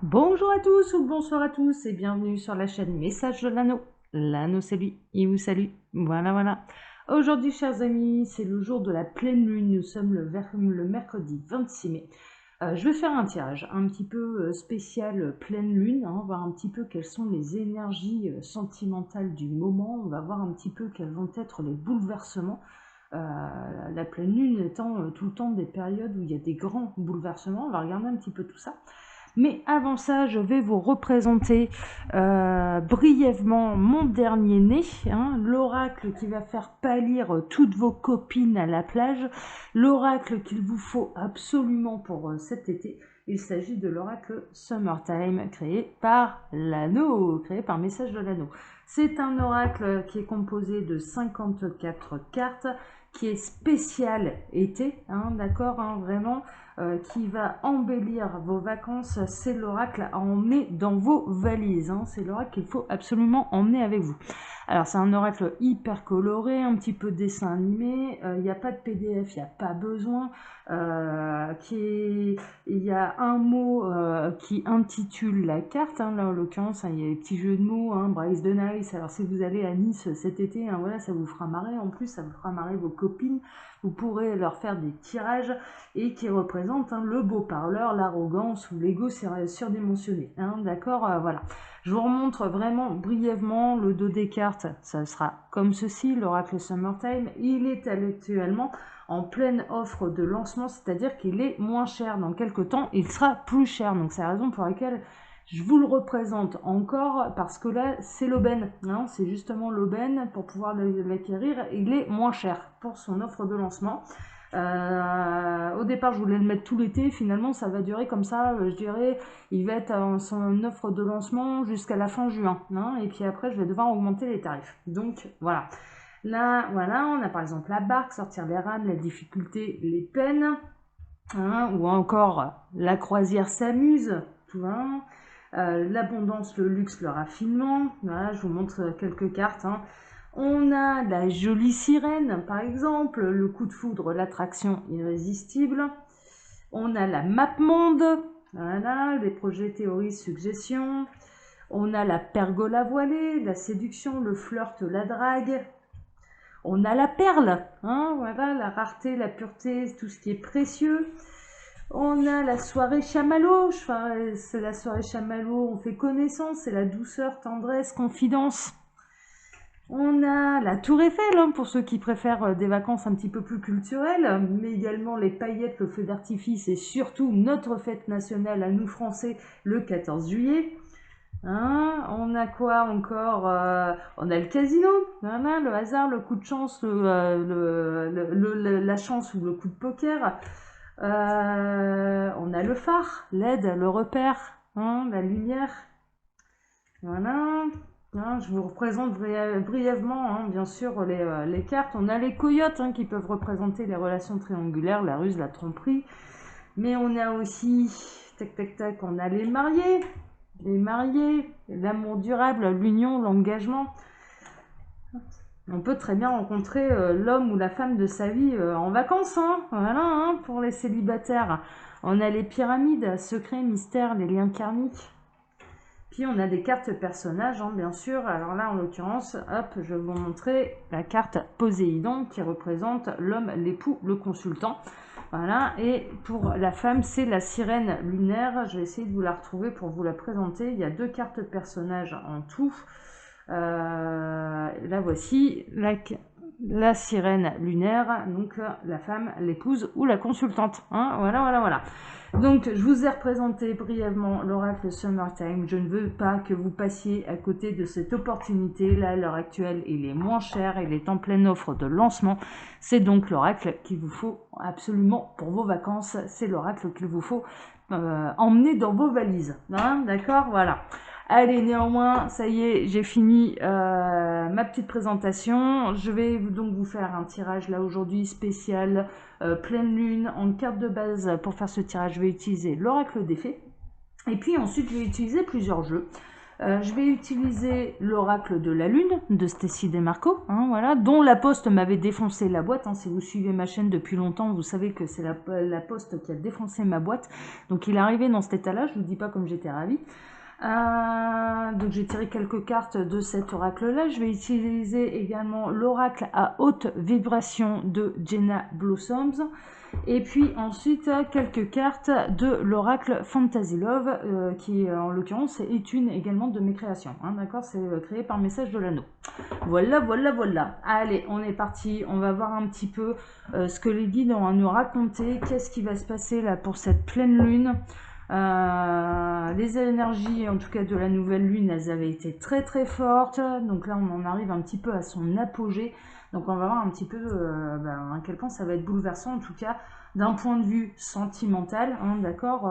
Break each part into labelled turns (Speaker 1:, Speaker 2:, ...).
Speaker 1: Bonjour à tous ou bonsoir à tous et bienvenue sur la chaîne Message de l'Anneau. L'Anneau c'est lui, il vous salue. Voilà, voilà. Aujourd'hui, chers amis, c'est le jour de la pleine lune. Nous sommes le mercredi 26 mai. Je vais faire un tirage un petit peu spécial pleine lune, hein, voir un petit peu quelles sont les énergies sentimentales du moment. On va voir un petit peu quels vont être les bouleversements. La pleine lune étant tout le temps des périodes où il y a des grands bouleversements. On va regarder un petit peu tout ça. Mais avant ça, je vais vous représenter brièvement mon dernier né, hein, l'oracle qui va faire pâlir toutes vos copines à la plage, l'oracle qu'il vous faut absolument pour cet été. Il s'agit de l'oracle Summertime, créé par l'Anneau, créé par Message de l'Anneau. C'est un oracle qui est composé de 54 cartes, qui est spécial été, hein, d'accord, hein, vraiment, qui va embellir vos vacances. C'est l'oracle à emmener dans vos valises, hein. C'est l'oracle qu'il faut absolument emmener avec vous. Alors c'est un oracle hyper coloré, un petit peu dessin animé, il n'y a pas de PDF, il n'y a pas besoin, il y a un mot qui intitule la carte, hein, là en l'occurrence, hein, il y a des petits jeux de mots, hein, Bryce de Nice. Alors si vous allez à Nice cet été, hein, voilà, ça vous fera marrer, en plus ça vous fera marrer vos copines, vous pourrez leur faire des tirages, et qui représente, hein, le beau parleur, l'arrogance ou l'ego surdimensionné, hein, d'accord, voilà. Je vous remontre vraiment brièvement le dos des cartes. Ça sera comme ceci, l'oracle Summertime. Il est actuellement en pleine offre de lancement, c'est-à-dire qu'il est moins cher. Dans quelques temps, il sera plus cher. Donc c'est la raison pour laquelle je vous le représente encore, parce que là, c'est l'aubaine, hein, c'est justement l'aubaine. Pour pouvoir l'acquérir, il est moins cher pour son offre de lancement. Au départ, je voulais le mettre tout l'été. Finalement, ça va durer comme ça. Je dirais, il va être en son offre de lancement jusqu'à la fin juin, hein, et puis après, je vais devoir augmenter les tarifs. Donc, voilà. Là, voilà, on a par exemple la barque, sortir les rames, la difficulté, les peines, hein, ou encore la croisière s'amuse, tu vois. L'abondance, le luxe, le raffinement. Voilà, je vous montre quelques cartes, hein. On a la jolie sirène, par exemple, le coup de foudre, l'attraction irrésistible. On a la map monde, voilà, les projets, théories, suggestions. On a la pergola voilée, la séduction, le flirt, la drague. On a la perle, hein, voilà, la rareté, la pureté, tout ce qui est précieux. On a la soirée chamallow, enfin, c'est la soirée chamallow, on fait connaissance, c'est la douceur, tendresse, confidence. On a la Tour Eiffel, hein, pour ceux qui préfèrent des vacances un petit peu plus culturelles, mais également les paillettes, le feu d'artifice et surtout notre fête nationale à nous Français, le 14 juillet. Hein, on a quoi encore, on a le casino, voilà, le hasard, le coup de chance, la chance ou le coup de poker. On a le phare, l'aide, le repère, hein, la lumière. Voilà. Hein, je vous représente brièvement, hein, bien sûr, les cartes. On a les coyotes, hein, qui peuvent représenter les relations triangulaires, la ruse, la tromperie. Mais on a aussi, tac tac tac, on a les mariés, l'amour durable, l'union, l'engagement. On peut très bien rencontrer l'homme ou la femme de sa vie en vacances, hein, voilà, hein, pour les célibataires. On a les pyramides, secrets, mystères, les liens karmiques. Puis on a des cartes personnages, hein, bien sûr. Alors là, en l'occurrence, hop, je vais vous montrer la carte Poséidon qui représente l'homme, l'époux, le consultant. Voilà, et pour la femme, c'est la sirène lunaire. Je vais essayer de vous la retrouver pour vous la présenter. Il y a deux cartes personnages en tout. La voici, la sirène lunaire, donc la femme, l'épouse ou la consultante, hein, voilà, voilà, voilà. Donc, je vous ai représenté brièvement l'oracle Summertime. Je ne veux pas que vous passiez à côté de cette opportunité. Là, à l'heure actuelle, il est moins cher, il est en pleine offre de lancement. C'est donc l'oracle qu'il vous faut absolument pour vos vacances. C'est l'oracle qu'il vous faut emmener dans vos valises, hein, d'accord, voilà. Allez, néanmoins, ça y est, j'ai fini ma petite présentation. Je vais donc vous faire un tirage là aujourd'hui spécial pleine lune en carte de base. Pour faire ce tirage, je vais utiliser l'oracle des fées. Et puis ensuite, je vais utiliser plusieurs jeux. Je vais utiliser l'oracle de la lune de Stécie Desmarco, hein, voilà, dont la Poste m'avait défoncé la boîte. Hein, si vous suivez ma chaîne depuis longtemps, vous savez que c'est la Poste qui a défoncé ma boîte. Donc il est arrivé dans cet état-là, je ne vous dis pas comme j'étais ravie. Donc j'ai tiré quelques cartes de cet oracle-là. Je vais utiliser également l'oracle à haute vibration de Jenna Blossoms. Et puis ensuite quelques cartes de l'oracle Fantasy Love, qui en l'occurrence est une également de mes créations. Hein, d'accord, c'est créé par Message de l'Anneau. Voilà, voilà, voilà. Allez, on est parti. On va voir un petit peu ce que les guides ont à nous raconter. Qu'est-ce qui va se passer là pour cette pleine lune? Les énergies en tout cas de la nouvelle lune, elles avaient été très très fortes, donc là on en arrive un petit peu à son apogée, donc on va voir un petit peu à quel point ça va être bouleversant, en tout cas d'un point de vue sentimental, hein, d'accord,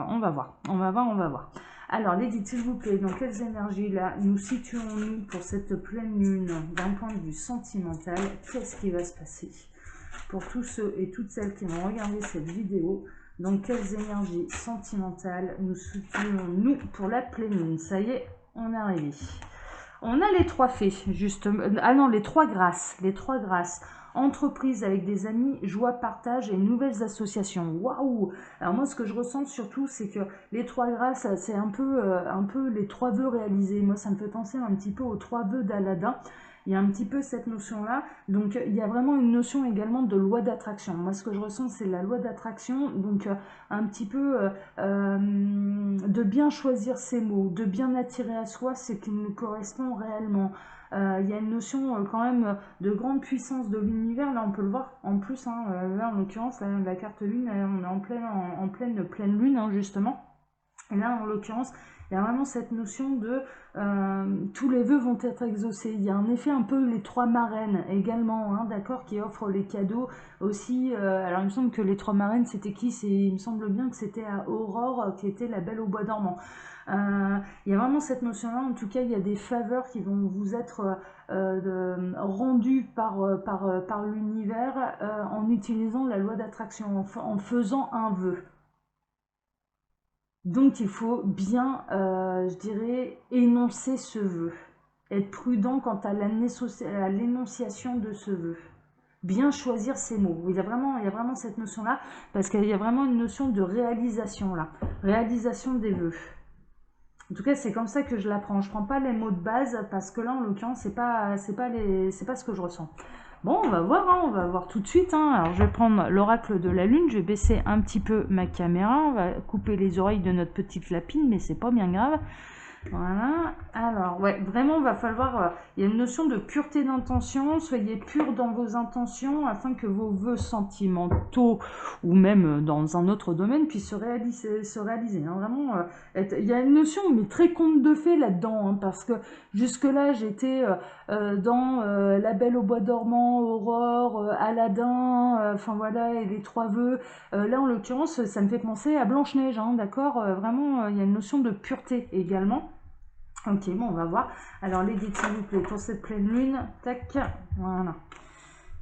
Speaker 1: on va voir. Alors les guides, s'il vous plaît, dans quelles énergies là nous situons-nous pour cette pleine lune d'un point de vue sentimental? Qu'est-ce qui va se passer pour tous ceux et toutes celles qui vont regarder cette vidéo? Donc, quelles énergies sentimentales nous soutenons-nous pour la pleine lune? Ça y est, on est arrivé. On a les trois fées, justement. Ah non, les trois grâces. Les trois grâces. Entreprise avec des amis, joie, partage et nouvelles associations. Waouh! Alors moi, ce que je ressens surtout, c'est que les trois grâces, c'est un peu les trois vœux réalisés. Moi, ça me fait penser un petit peu aux trois vœux d'Aladin. Il y a un petit peu cette notion-là. Donc, il y a vraiment une notion également de loi d'attraction. Moi, ce que je ressens, c'est la loi d'attraction. Donc, un petit peu de bien choisir ses mots, de bien attirer à soi ce qui nous correspond réellement. Il y a une notion quand même de grande puissance de l'univers. Là, on peut le voir en plus. Hein, là, en l'occurrence, la carte lune, on est en pleine lune, hein, justement. Et là, en l'occurrence, il y a vraiment cette notion de tous les vœux vont être exaucés. Il y a un effet un peu les trois marraines également, hein, d'accord, qui offrent les cadeaux aussi. Alors, il me semble que les trois marraines, c'était qui? Il me semble bien que c'était à Aurore, qui était la belle au bois dormant. Il y a vraiment cette notion-là. En tout cas, il y a des faveurs qui vont vous être rendues par l'univers en utilisant la loi d'attraction, en faisant un vœu. Donc il faut bien, je dirais, énoncer ce vœu. Être prudent quant à l'énonciation de ce vœu. Bien choisir ses mots. Il y a vraiment cette notion-là, parce qu'il y a vraiment une notion de réalisation là. Réalisation des vœux. En tout cas, c'est comme ça que je l'apprends. Je prends pas les mots de base, parce que là, en l'occurrence, c'est pas ce que je ressens. Bon, on va voir, hein, on va voir tout de suite. Hein. Alors, je vais prendre l'oracle de la lune, je vais baisser un petit peu ma caméra, on va couper les oreilles de notre petite lapine, mais c'est pas bien grave. Voilà, alors, ouais, vraiment, il va falloir, il y a une notion de pureté d'intention, soyez purs dans vos intentions afin que vos vœux sentimentaux ou même dans un autre domaine puissent se réaliser hein, vraiment, il y a une notion, mais très conte de fées là-dedans, hein, parce que jusque-là, j'étais dans La Belle au bois dormant, Aurore, Aladin, enfin voilà, et les trois vœux. Là, en l'occurrence, ça me fait penser à Blanche-Neige, hein, d'accord, vraiment, il y a une notion de pureté également. Ok, bon, on va voir. Alors, les guides, s'il vous plaît, pour cette pleine lune, tac, voilà.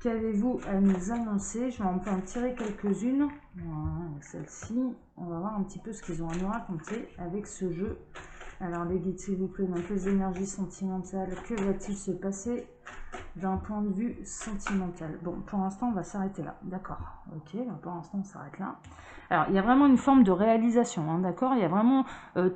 Speaker 1: Qu'avez-vous à nous annoncer? Je vais en tirer quelques-unes. Voilà, celle-ci. On va voir un petit peu ce qu'ils ont à nous raconter avec ce jeu. Alors, les guides, s'il vous plaît, donc les énergies sentimentales, que va-t-il se passer d'un point de vue sentimental? Bon, pour l'instant, on va s'arrêter là. D'accord. Ok, donc pour l'instant, on s'arrête là. Alors, il y a vraiment une forme de réalisation, hein, d'accord? Il y a vraiment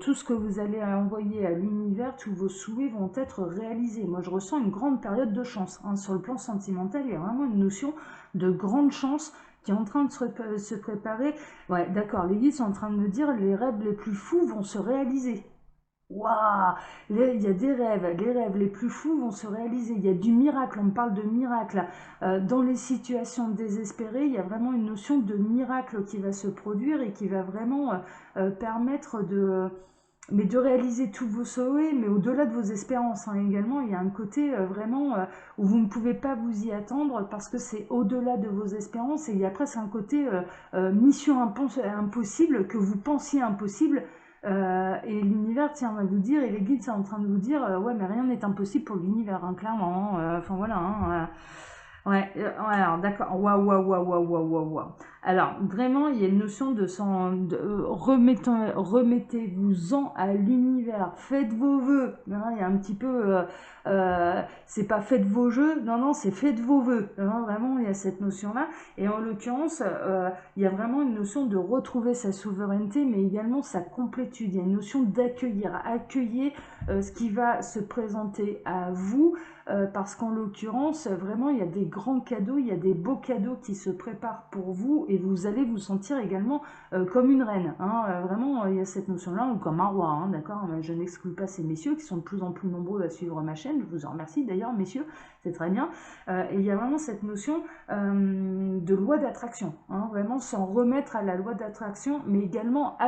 Speaker 1: tout ce que vous allez envoyer à l'univers, tous vos souhaits vont être réalisés. Moi, je ressens une grande période de chance. Hein. Sur le plan sentimental, il y a vraiment une notion de grande chance qui est en train de se préparer. Ouais, d'accord, les guides sont en train de me dire les rêves les plus fous vont se réaliser. Waouh! Il y a des rêves, les rêves les plus fous vont se réaliser. Il y a du miracle, on parle de miracle. Dans les situations désespérées, il y a vraiment une notion de miracle qui va se produire et qui va vraiment permettre de réaliser tous vos souhaits, mais au-delà de vos espérances hein, également. Il y a un côté vraiment où vous ne pouvez pas vous y attendre parce que c'est au-delà de vos espérances. Et il y a presque un côté mission impossible que vous pensiez impossible. Et l'univers tient à vous dire, et les guides sont en train de vous dire, ouais, mais rien n'est impossible pour l'univers, hein, clairement. Enfin voilà. Hein, ouais, alors d'accord. Waouh, waouh, waouh, waouh, waouh, waouh. Alors, vraiment, il y a une notion de remettez-vous-en à l'univers, faites vos vœux. Hein, il y a un petit peu, c'est pas faites vos jeux, non, non, c'est faites vos vœux. Hein, vraiment, il y a cette notion-là. Et en l'occurrence, il y a vraiment une notion de retrouver sa souveraineté, mais également sa complétude. Il y a une notion d'accueillir, accueillir ce qui va se présenter à vous. Parce qu'en l'occurrence, vraiment, il y a des grands cadeaux, il y a des beaux cadeaux qui se préparent pour vous et vous allez vous sentir également comme une reine. Hein. Vraiment, il y a cette notion-là, ou comme un roi, hein, d'accord. Je n'exclus pas ces messieurs qui sont de plus en plus nombreux à suivre ma chaîne. Je vous en remercie d'ailleurs, messieurs, c'est très bien. Et il y a vraiment cette notion de loi d'attraction, hein, vraiment s'en remettre à la loi d'attraction, mais également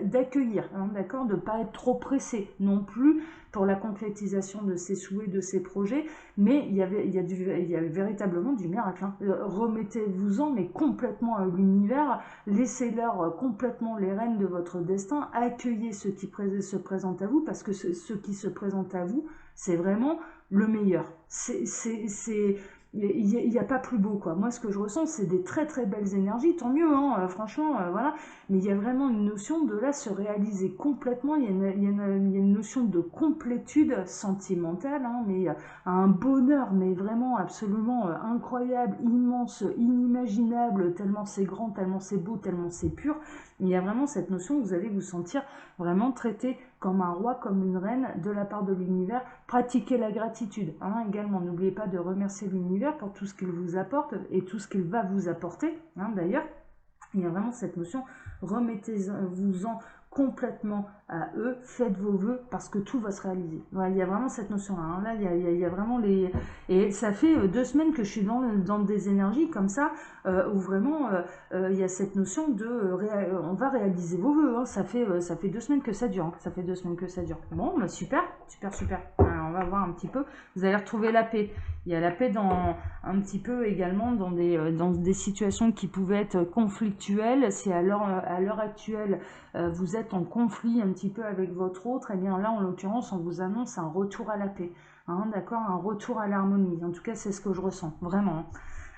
Speaker 1: d'accueillir, hein, d'accord, de ne pas être trop pressé non plus pour la concrétisation de ses souhaits, de ses projets, mais il y a véritablement du miracle. Hein. Remettez-vous-en, mais complètement à l'univers, laissez-leur complètement les rênes de votre destin, accueillez ce qui se présente à vous, parce que ce qui se présente à vous, c'est vraiment le meilleur. Il n'y a pas plus beau, quoi. Moi, ce que je ressens, c'est des très très belles énergies, tant mieux, hein, franchement, voilà. Mais il y a vraiment une notion de là se réaliser complètement. Il y a une notion de complétude sentimentale, hein, mais un bonheur, mais vraiment absolument incroyable, immense, inimaginable, tellement c'est grand, tellement c'est beau, tellement c'est pur. Il y a vraiment cette notion où vous allez vous sentir vraiment traité comme un roi, comme une reine de la part de l'univers. Pratiquez la gratitude, hein, également. N'oubliez pas de remercier l'univers pour tout ce qu'il vous apporte et tout ce qu'il va vous apporter, hein, d'ailleurs. Il y a vraiment cette notion, remettez-vous-en complètement à eux, faites vos vœux parce que tout va se réaliser. Voilà, il y a vraiment cette notion-là. Hein. Là, il y a vraiment les... Et ça fait 2 semaines que je suis dans des énergies comme ça, où vraiment il y a cette notion de... on va réaliser vos vœux. Hein. Ça fait 2 semaines que ça dure. Hein. Ça fait 2 semaines que ça dure. Bon, bah super, super, super. Alors, on va voir un petit peu. Vous allez retrouver la paix. Il y a la paix un petit peu également dans des situations qui pouvaient être conflictuelles. Si à l'heure actuelle, vous êtes en conflit un petit peu avec votre autre, et bien là, en l'occurrence, on vous annonce un retour à la paix. Hein, d'accord, un retour à l'harmonie. En tout cas, c'est ce que je ressens, vraiment.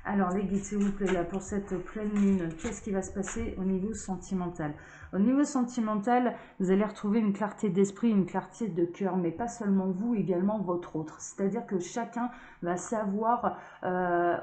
Speaker 1: Alors, les guides, s'il vous plaît, là, pour cette pleine lune, qu'est-ce qui va se passer au niveau sentimental? Au niveau sentimental, vous allez retrouver une clarté d'esprit, une clarté de cœur, mais pas seulement vous, également votre autre. C'est-à-dire que chacun va savoir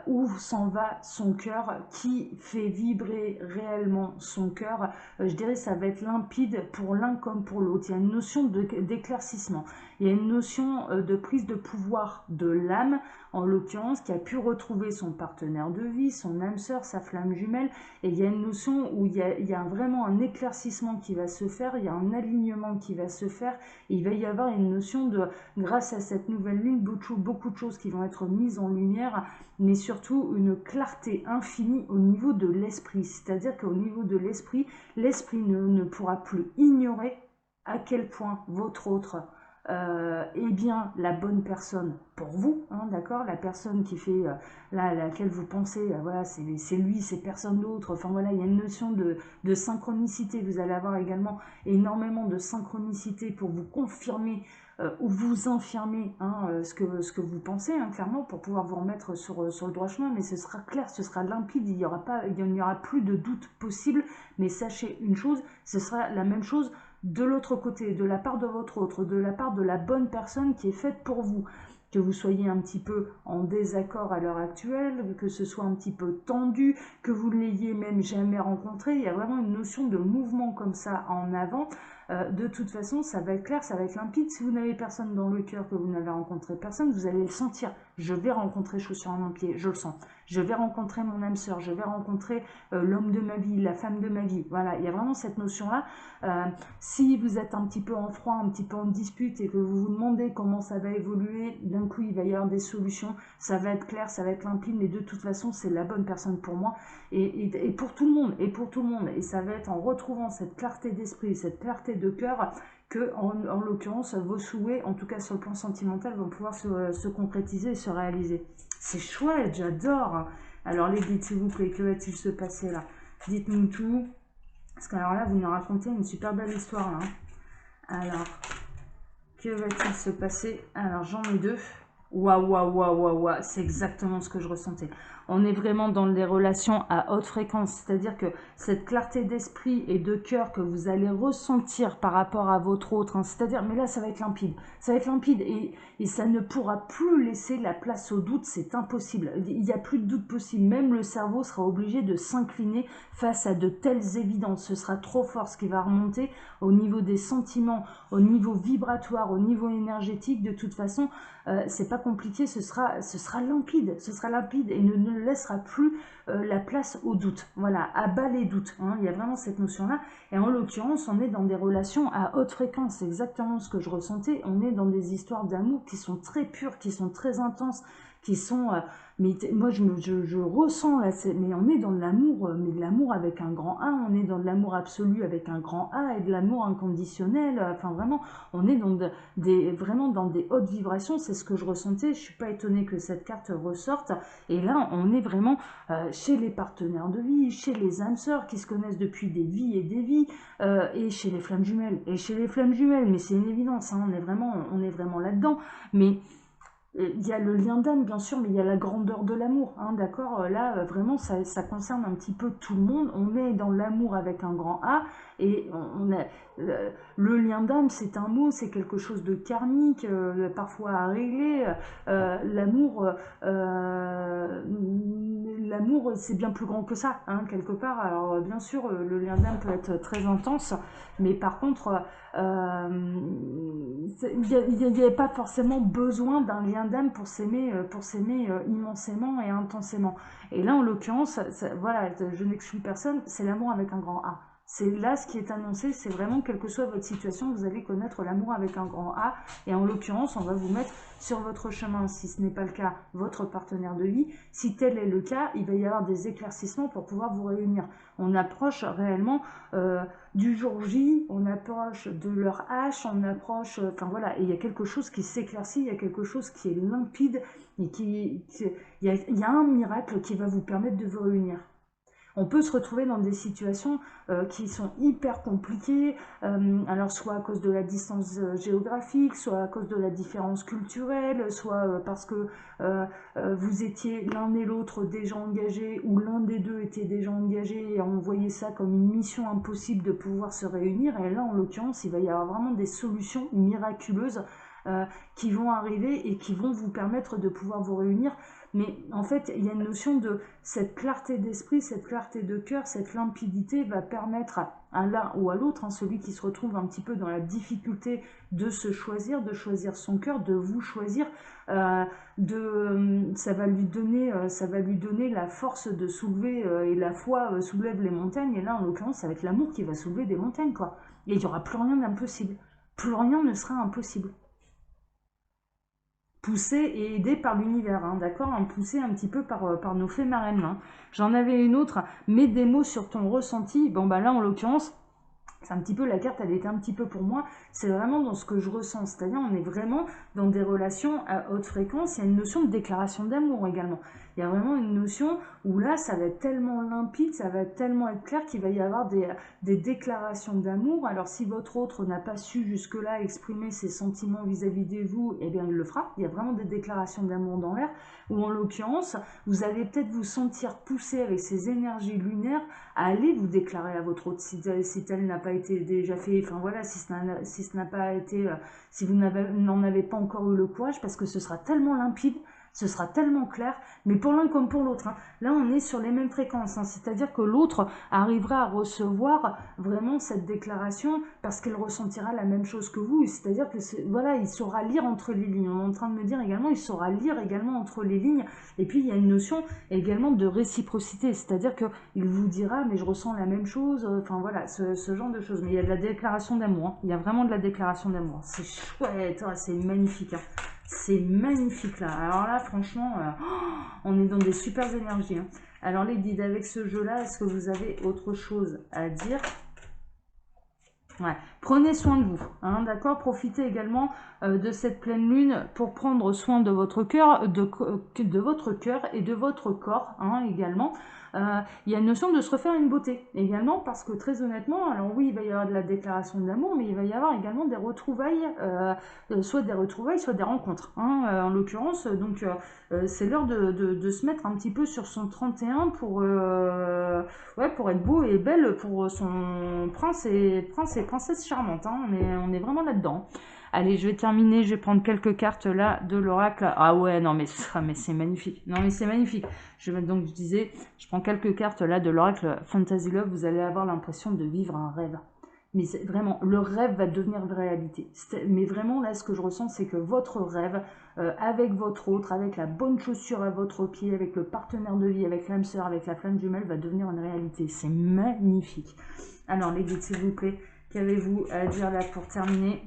Speaker 1: où s'en va son cœur, qui fait vibrer réellement son cœur. Je dirais que ça va être limpide pour l'un comme pour l'autre. Il y a une notion d'éclaircissement. Il y a une notion de prise de pouvoir de l'âme, en l'occurrence, qui a pu retrouver son partenaire de vie, son âme sœur, sa flamme jumelle. Et il y a une notion où il y a vraiment un éclaircissement qui va se faire, il y a un alignement qui va se faire. Et il va y avoir une notion de, grâce à cette nouvelle lune, beaucoup de choses qui vont être mises en lumière, mais surtout une clarté infinie au niveau de l'esprit. C'est-à-dire qu'au niveau de l'esprit, l'esprit ne pourra plus ignorer à quel point votre autre est bien la bonne personne pour vous, hein, d'accord, la personne qui fait laquelle vous pensez, voilà, c'est lui, c'est personne d'autre. Enfin voilà, il y a une notion de synchronicité. Vous allez avoir également énormément de synchronicité pour vous confirmer ou vous infirmer, hein, ce que vous pensez, hein, clairement, pour pouvoir vous remettre sur le droit chemin. Mais ce sera clair, ce sera limpide, il n'y aura plus de doute possible. Mais sachez une chose, ce sera la même chose de l'autre côté, de la part de votre autre, de la part de la bonne personne qui est faite pour vous. Que vous soyez un petit peu en désaccord à l'heure actuelle, que ce soit un petit peu tendu, que vous ne l'ayez même jamais rencontré, il y a vraiment une notion de mouvement comme ça en avant. De toute façon, ça va être clair, ça va être limpide. Si vous n'avez personne dans le cœur, que vous n'avez rencontré personne, vous allez le sentir. Je vais rencontrer chaussure à mon pied, je le sens. Je vais rencontrer mon âme sœur, je vais rencontrer l'homme de ma vie, la femme de ma vie. Voilà, il y a vraiment cette notion-là. Si vous êtes un petit peu en froid, un petit peu en dispute et que vous vous demandez comment ça va évoluer, d'un coup il va y avoir des solutions, ça va être clair, ça va être limpide, mais de toute façon c'est la bonne personne pour moi et pour tout le monde, et ça va être en retrouvant cette clarté d'esprit, cette clarté de cœur que en l'occurrence vos souhaits, en tout cas sur le plan sentimental, vont pouvoir se concrétiser et se réaliser. C'est chouette, j'adore. Alors les guides, s'il vous plaît, que va-t-il se passer là? Dites-nous tout. Parce qu'alors là, vous nous racontez une super belle histoire là. Alors, que va-t-il se passer? Alors, j'en ai deux. Waouh, waouh, waouh, waouh, waouh, c'est exactement ce que je ressentais. On est vraiment dans des relations à haute fréquence, c'est-à-dire que cette clarté d'esprit et de cœur que vous allez ressentir par rapport à votre autre, hein, c'est-à-dire, mais là ça va être limpide et ça ne pourra plus laisser la place au doute, c'est impossible. Il n'y a plus de doute possible, même le cerveau sera obligé de s'incliner face à de telles évidences. Ce sera trop fort ce qui va remonter au niveau des sentiments, au niveau vibratoire, au niveau énergétique. De toute façon, c'est pas compliqué, ce sera limpide et ne laissera plus la place au doute. Voilà, à bas les doutes. Hein, il y a vraiment cette notion-là. Et en l'occurrence, on est dans des relations à haute fréquence. C'est exactement ce que je ressentais. On est dans des histoires d'amour qui sont très pures, qui sont très intenses, qui sont... mais moi, je ressens, là, mais on est dans de l'amour, mais de l'amour avec un grand A, on est dans de l'amour absolu avec un grand A et de l'amour inconditionnel. Enfin, vraiment, on est dans vraiment dans des hautes vibrations. C'est ce que je ressentais. Je suis pas étonnée que cette carte ressorte. Et là, on est vraiment chez les partenaires de vie, chez les âmes sœurs qui se connaissent depuis des vies et des vies, et chez les flammes jumelles. Et chez les flammes jumelles, mais c'est une évidence, hein, on est vraiment là-dedans. Mais il y a le lien d'âme, bien sûr, mais il y a la grandeur de l'amour, hein, d'accord. Là, vraiment, ça concerne un petit peu tout le monde. On est dans l'amour avec un grand A, et on a, le lien d'âme, c'est un mot, c'est quelque chose de karmique, parfois à régler. L'amour, l'amour, c'est bien plus grand que ça, hein, quelque part. Alors, bien sûr, le lien d'âme peut être très intense, mais par contre... il n'y avait pas forcément besoin d'un lien d'âme pour s'aimer immensément et intensément. Et là, en l'occurrence, voilà, je n'exclus personne, c'est l'amour avec un grand A. C'est là ce qui est annoncé, c'est vraiment, quelle que soit votre situation, vous allez connaître l'amour avec un grand A. Et en l'occurrence, on va vous mettre sur votre chemin, si ce n'est pas le cas, votre partenaire de vie. Si tel est le cas, il va y avoir des éclaircissements pour pouvoir vous réunir. On approche réellement du jour J, on approche de leur H, on approche, enfin voilà, et il y a quelque chose qui s'éclaircit, il y a quelque chose qui est limpide, et il y a un miracle qui va vous permettre de vous réunir. On peut se retrouver dans des situations qui sont hyper compliquées, alors soit à cause de la distance géographique, soit à cause de la différence culturelle, soit parce que vous étiez l'un et l'autre déjà engagés, ou l'un des deux était déjà engagé, et on voyait ça comme une mission impossible de pouvoir se réunir. Et là, en l'occurrence, il va y avoir vraiment des solutions miraculeuses qui vont arriver et qui vont vous permettre de pouvoir vous réunir. Mais en fait, il y a une notion de cette clarté d'esprit, cette clarté de cœur, cette limpidité va permettre à l'un ou à l'autre, hein, celui qui se retrouve un petit peu dans la difficulté de se choisir, de choisir son cœur, de vous choisir, ça va lui donner la force de soulever, et la foi soulève les montagnes. Et là, en l'occurrence, ça va être l'amour qui va soulever des montagnes, quoi. Et il n'y aura plus rien d'impossible. Plus rien ne sera impossible. Poussé et aidé par l'univers, hein, d'accord, hein, poussé un petit peu par nos fées marraines. Hein. J'en avais une autre, mets des mots sur ton ressenti. Bon, bah là, en l'occurrence, c'est un petit peu, la carte, elle était un petit peu pour moi, c'est vraiment dans ce que je ressens, c'est-à-dire on est vraiment dans des relations à haute fréquence. Il y a une notion de déclaration d'amour également. Il y a vraiment une notion où là, ça va être tellement limpide, ça va tellement être clair qu'il va y avoir des déclarations d'amour. Alors si votre autre n'a pas su jusque-là exprimer ses sentiments vis-à-vis de vous, eh bien il le fera. Il y a vraiment des déclarations d'amour dans l'air, ou en l'occurrence, vous allez peut-être vous sentir poussé avec ces énergies lunaires à aller vous déclarer à votre autre, si tel n'a pas été déjà fait, enfin voilà, si ce n'a pas été, si vous n'en avez pas encore eu le courage, parce que ce sera tellement limpide, ce sera tellement clair, mais pour l'un comme pour l'autre. Hein. Là, on est sur les mêmes fréquences, hein. C'est-à-dire que l'autre arrivera à recevoir vraiment cette déclaration parce qu'elle ressentira la même chose que vous. C'est-à-dire que voilà, il saura lire entre les lignes. On est en train de me dire également, il saura lire également entre les lignes. Et puis, il y a une notion également de réciprocité, c'est-à-dire que il vous dira, mais je ressens la même chose. Enfin voilà, ce genre de choses. Mais il y a de la déclaration d'amour. Hein. Il y a vraiment de la déclaration d'amour. C'est chouette, hein, c'est magnifique. Hein. C'est magnifique là. Alors là, franchement, on est dans des super énergies. Hein. Alors les guides, avec ce jeu-là, est-ce que vous avez autre chose à dire? Ouais. Prenez soin de vous, hein, d'accord? Profitez également de cette pleine lune pour prendre soin de votre cœur, de votre cœur et de votre corps, hein, également. Il y a une notion de se refaire une beauté également, parce que très honnêtement, alors oui, il va y avoir de la déclaration d'amour, mais il va y avoir également des retrouvailles, soit des retrouvailles, soit des rencontres, hein, en l'occurrence. Donc c'est l'heure de se mettre un petit peu sur son 31 pour, ouais, pour être beau et belle pour son prince et princesse charmante, hein, on est vraiment là-dedans. Allez, je vais terminer, je vais prendre quelques cartes là de l'oracle. Ah ouais, non mais c'est magnifique. Non mais c'est magnifique. Donc je disais, je prends quelques cartes là de l'oracle Fantasy Love, vous allez avoir l'impression de vivre un rêve. Mais vraiment, le rêve va devenir réalité. Mais vraiment, là, ce que je ressens, c'est que votre rêve, avec votre autre, avec la bonne chaussure à votre pied, avec le partenaire de vie, avec l'âme sœur, avec la flamme jumelle, va devenir une réalité. C'est magnifique. Alors, les guides, s'il vous plaît, qu'avez-vous à dire là pour terminer?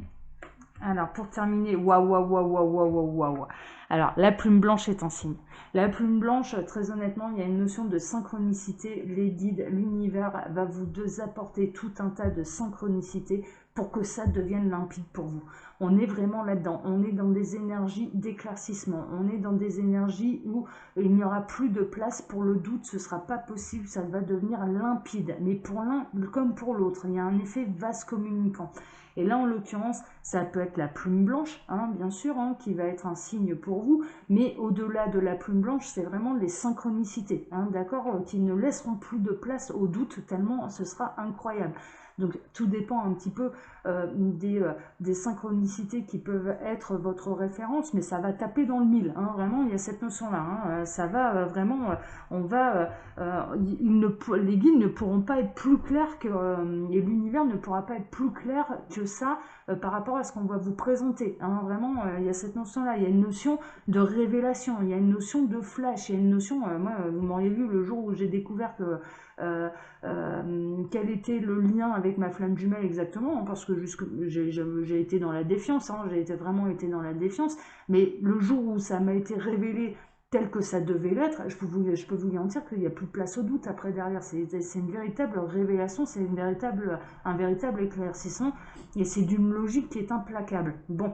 Speaker 1: Alors, pour terminer, waouh, waouh, waouh, waouh, waouh, waouh. Alors, la plume blanche est un signe. La plume blanche, très honnêtement, il y a une notion de synchronicité. Les guides, l'univers va vous apporter tout un tas de synchronicité pour que ça devienne limpide pour vous. On est vraiment là-dedans. On est dans des énergies d'éclaircissement. On est dans des énergies où il n'y aura plus de place pour le doute. Ce ne sera pas possible. Ça va devenir limpide. Mais pour l'un comme pour l'autre, il y a un effet vase communicant. Et là, en l'occurrence, ça peut être la plume blanche, hein, bien sûr, hein, qui va être un signe pour vous, mais au-delà de la plume blanche, c'est vraiment les synchronicités, hein, d'accord, qui ne laisseront plus de place au doute, tellement ce sera incroyable. Donc tout dépend un petit peu des synchronicités qui peuvent être votre référence, mais ça va taper dans le mille, hein, vraiment, il y a cette notion-là, hein, ça va vraiment, on va, les guides ne pourront pas être plus clairs que, et l'univers ne pourra pas être plus clair que ça par rapport à ce qu'on va vous présenter, hein, vraiment, il y a cette notion-là, il y a une notion de révélation, il y a une notion de flash, il y a une notion, moi, vous m'auriez vu le jour où j'ai découvert que quel était le lien avec ma flamme jumelle exactement, hein, parce que j'ai été dans la défiance, hein, j'ai vraiment été dans la défiance, mais le jour où ça m'a été révélé tel que ça devait l'être, je peux vous garantir qu'il n'y a plus de place au doute après derrière, c'est une véritable révélation, c'est un véritable éclaircissement, et c'est d'une logique qui est implacable. Bon.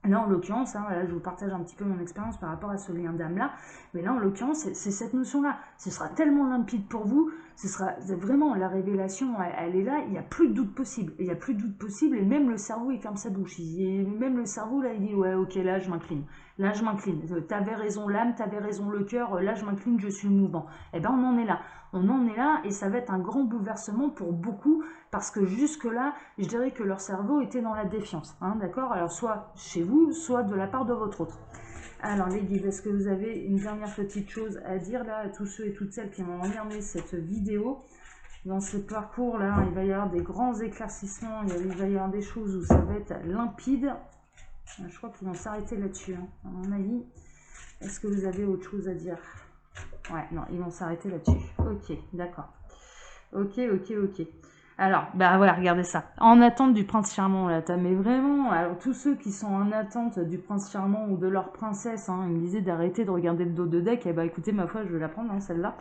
Speaker 1: Là, en l'occurrence, hein, là, je vous partage un petit peu mon expérience par rapport à ce lien d'âme-là, mais là, en l'occurrence, c'est cette notion-là. Ce sera tellement limpide pour vous, ce sera vraiment la révélation, elle est là, il n'y a plus de doute possible. Il n'y a plus de doute possible, et même le cerveau, il ferme sa bouche. Même le cerveau, là, il dit, ouais, ok, là, je m'incline. Là, je m'incline. T'avais raison l'âme, t'avais raison le cœur, là, je m'incline, je suis mouvant. Eh bien, on en est là. On en est là, et ça va être un grand bouleversement pour beaucoup, parce que jusque-là, je dirais que leur cerveau était dans la défiance, hein, d'accord? Alors, soit chez vous, soit de la part de votre autre. Alors, les guides, est-ce que vous avez une dernière petite chose à dire, là, à tous ceux et toutes celles qui vont regarder cette vidéo? Dans ce parcours-là, il va y avoir des grands éclaircissements, il va y avoir des choses où ça va être limpide. Je crois qu'ils vont s'arrêter là-dessus, hein, à mon avis. Est-ce que vous avez autre chose à dire? Ouais, non, ils vont s'arrêter là-dessus. Ok, d'accord. Ok, ok, ok. Alors, bah voilà, regardez ça. En attente du prince charmant, là, mais vraiment, alors tous ceux qui sont en attente du prince charmant ou de leur princesse, hein, ils me disaient d'arrêter de regarder le dos de deck, et bah écoutez, ma foi, je vais la prendre, hein, celle-là.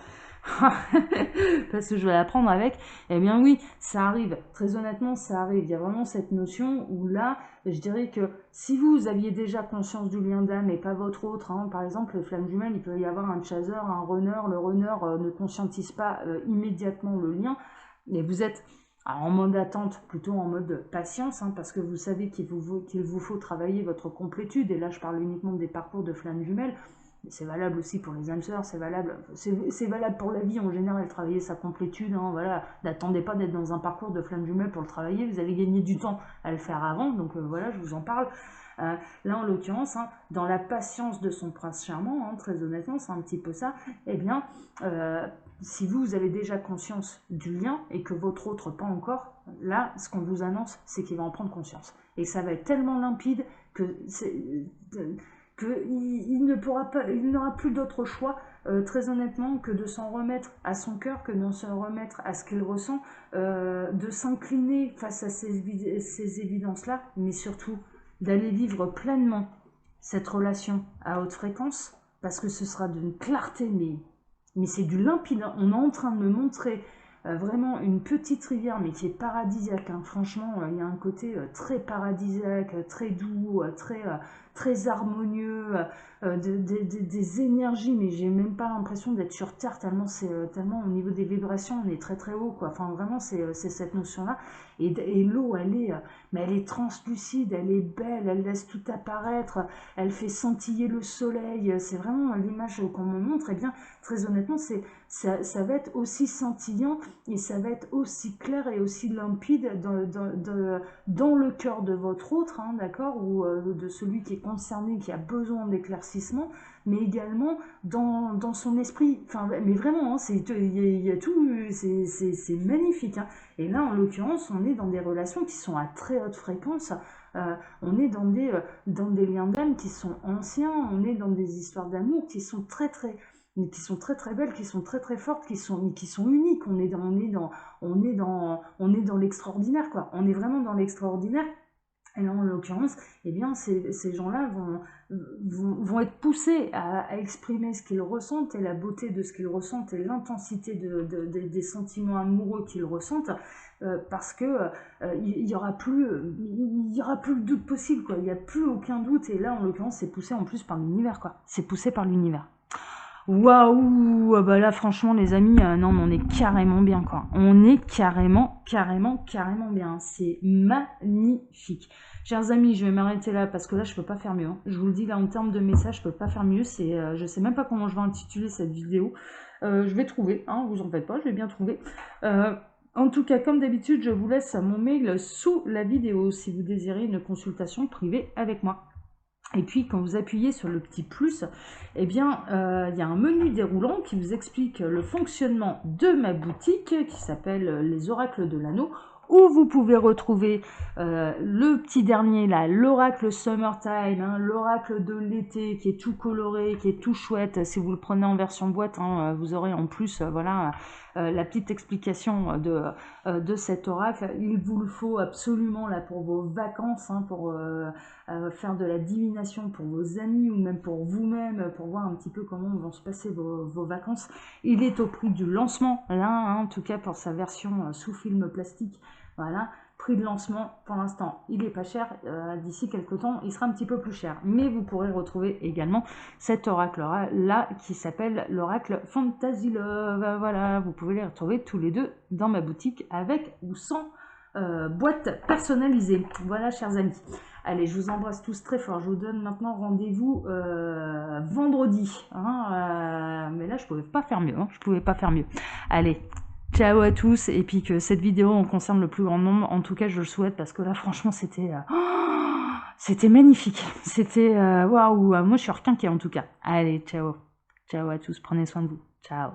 Speaker 1: Parce que je vais la prendre avec. Eh bien oui, ça arrive. Très honnêtement, ça arrive. Il y a vraiment cette notion où là, je dirais que si vous aviez déjà conscience du lien d'âme et pas votre autre, hein, par exemple, les flammes jumelles, il peut y avoir un chaser, un runner. Le runner ne conscientise pas immédiatement le lien, mais vous êtes en mode attente, plutôt en mode patience, hein, parce que vous savez qu'il vous faut travailler votre complétude. Et là, je parle uniquement des parcours de flammes jumelles. C'est valable aussi pour les âmes sœurs, c'est valable pour la vie en général, travailler sa complétude, hein, voilà. N'attendez pas d'être dans un parcours de flamme jumelle pour le travailler, vous allez gagner du temps à le faire avant, donc voilà, je vous en parle. Là, en l'occurrence, hein, dans la patience de son prince charmant, hein, très honnêtement, c'est un petit peu ça, eh bien, si vous avez déjà conscience du lien et que votre autre pas encore, là, ce qu'on vous annonce, c'est qu'il va en prendre conscience. Et ça va être tellement limpide que qu'il n'aura plus d'autre choix, très honnêtement, que de s'en remettre à son cœur, que de s'en remettre à ce qu'il ressent, de s'incliner face à ces évidences-là, mais surtout d'aller vivre pleinement cette relation à haute fréquence, parce que ce sera d'une clarté, mais c'est du limpide. On est en train de me montrer vraiment une petite rivière, mais qui est paradisiaque, hein. Franchement, il y a un côté très paradisiaque, très doux, très harmonieux, des énergies, mais j'ai même pas l'impression d'être sur Terre, tellement au niveau des vibrations, on est très très haut, quoi. Enfin, vraiment, c'est cette notion-là. Et l'eau, mais elle est translucide, elle est belle, elle laisse tout apparaître, elle fait scintiller le soleil. C'est vraiment l'image qu'on me montre. Eh bien, très honnêtement, ça va être aussi scintillant et ça va être aussi clair et aussi limpide dans le cœur de votre autre, hein, d'accord, ou de celui qui est concerné, qui a besoin d'éclaircissement, mais également dans son esprit. Enfin, mais vraiment, hein, il y a tout, c'est magnifique, hein. Et là, en l'occurrence, on est dans des relations qui sont à très haute fréquence. On est dans des liens d'âme qui sont anciens. On est dans des histoires d'amour qui sont très très belles, qui sont très très fortes, qui sont uniques. On est dans l'extraordinaire, quoi. On est vraiment dans l'extraordinaire. Et là, en l'occurrence, eh bien, ces gens-là vont être poussés à exprimer ce qu'ils ressentent et la beauté de ce qu'ils ressentent et l'intensité des sentiments amoureux qu'ils ressentent, parce que il y aura plus le doute possible, quoi. Il n'y a plus aucun doute. Et là, en l'occurrence, c'est poussé en plus par l'univers, quoi. C'est poussé par l'univers. Waouh, ah bah là franchement les amis, non mais on est carrément bien, quoi. On est carrément bien. C'est magnifique. Chers amis, je vais m'arrêter là parce que là je peux pas faire mieux, hein. Je vous le dis, là en termes de message, je peux pas faire mieux. Je sais même pas comment je vais intituler cette vidéo. Je vais trouver, hein, vous en faites pas, je vais bien trouver. En tout cas, comme d'habitude, je vous laisse mon mail sous la vidéo si vous désirez une consultation privée avec moi. Et puis, quand vous appuyez sur le petit plus, eh bien, il y a un menu déroulant qui vous explique le fonctionnement de ma boutique qui s'appelle Les Oracles de l'Anneau, où vous pouvez retrouver le petit dernier là, l'oracle Summertime, hein, l'oracle de l'été qui est tout coloré, qui est tout chouette. Si vous le prenez en version boîte, hein, vous aurez en plus voilà, la petite explication de cet oracle. Il vous le faut absolument là pour vos vacances, hein, pour faire de la divination pour vos amis ou même pour vous-même, pour voir un petit peu comment vont se passer vos vacances. Il est au prix du lancement, là, hein, en tout cas pour sa version sous film plastique. Voilà, prix de lancement pour l'instant, il est pas cher. D'ici quelques temps, il sera un petit peu plus cher. Mais vous pourrez retrouver également cet oracle-là qui s'appelle l'oracle Fantasy Love. Voilà, vous pouvez les retrouver tous les deux dans ma boutique avec ou sans boîte personnalisée. Voilà, chers amis. Allez, je vous embrasse tous très fort. Je vous donne maintenant rendez-vous vendredi. Hein, mais là, je pouvais pas faire mieux. Hein, je pouvais pas faire mieux. Allez, ciao à tous. Et puis que cette vidéo en concerne le plus grand nombre. En tout cas, je le souhaite parce que là, franchement, c'était magnifique. C'était waouh. Moi, je suis requinquée en tout cas. Allez, ciao. Ciao à tous. Prenez soin de vous. Ciao.